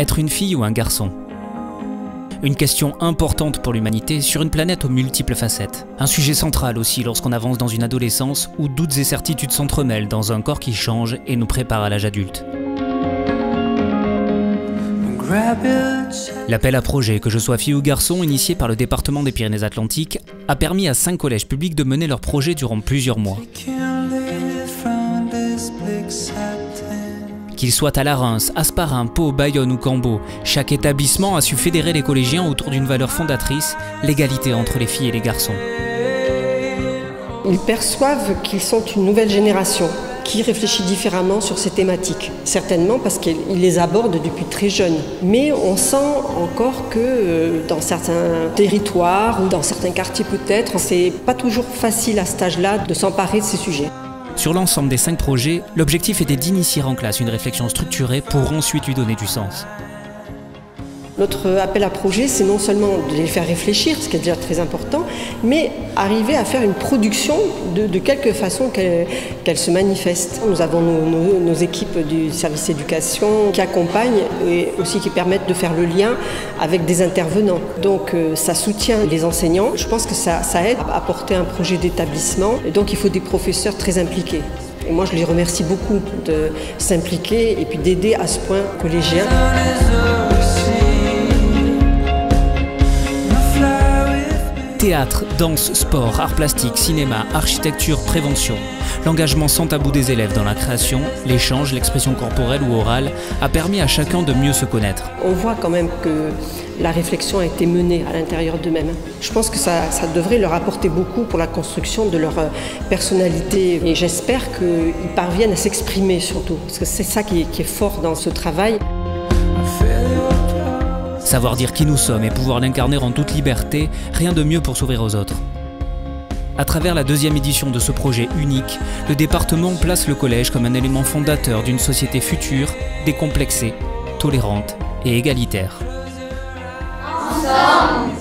Être une fille ou un garçon? Une question importante pour l'humanité sur une planète aux multiples facettes. Un sujet central aussi lorsqu'on avance dans une adolescence où doutes et certitudes s'entremêlent dans un corps qui change et nous prépare à l'âge adulte. L'appel à projet, que je sois fille ou garçon, initié par le département des Pyrénées-Atlantiques, a permis à 5 collèges publics de mener leurs projets durant plusieurs mois. Qu'ils soient à la Reims, Hasparren, Pau, Bayonne ou Cambo, chaque établissement a su fédérer les collégiens autour d'une valeur fondatrice, l'égalité entre les filles et les garçons. Ils perçoivent qu'ils sont une nouvelle génération qui réfléchit différemment sur ces thématiques. Certainement parce qu'ils les abordent depuis très jeunes. Mais on sent encore que dans certains territoires ou dans certains quartiers peut-être, c'est pas toujours facile à cet âge-là de s'emparer de ces sujets. Sur l'ensemble des 5 projets, l'objectif était d'initier en classe une réflexion structurée pour ensuite lui donner du sens. Notre appel à projet, c'est non seulement de les faire réfléchir, ce qui est déjà très important, mais arriver à faire une production de quelque façon qu'elle se manifeste. Nous avons nos équipes du service éducation qui accompagnent et aussi qui permettent de faire le lien avec des intervenants. Donc ça soutient les enseignants. Je pense que ça aide à porter un projet d'établissement. Et donc il faut des professeurs très impliqués. Et moi je les remercie beaucoup de s'impliquer et puis d'aider à ce point collégiens. Théâtre, danse, sport, arts plastiques, cinéma, architecture, prévention. L'engagement sans tabou des élèves dans la création, l'échange, l'expression corporelle ou orale a permis à chacun de mieux se connaître. On voit quand même que la réflexion a été menée à l'intérieur d'eux-mêmes. Je pense que ça devrait leur apporter beaucoup pour la construction de leur personnalité. Et j'espère qu'ils parviennent à s'exprimer surtout, parce que c'est ça qui est fort dans ce travail. Savoir dire qui nous sommes et pouvoir l'incarner en toute liberté, rien de mieux pour s'ouvrir aux autres. À travers la 2e édition de ce projet unique, le département place le collège comme un élément fondateur d'une société future, décomplexée, tolérante et égalitaire. Ensemble.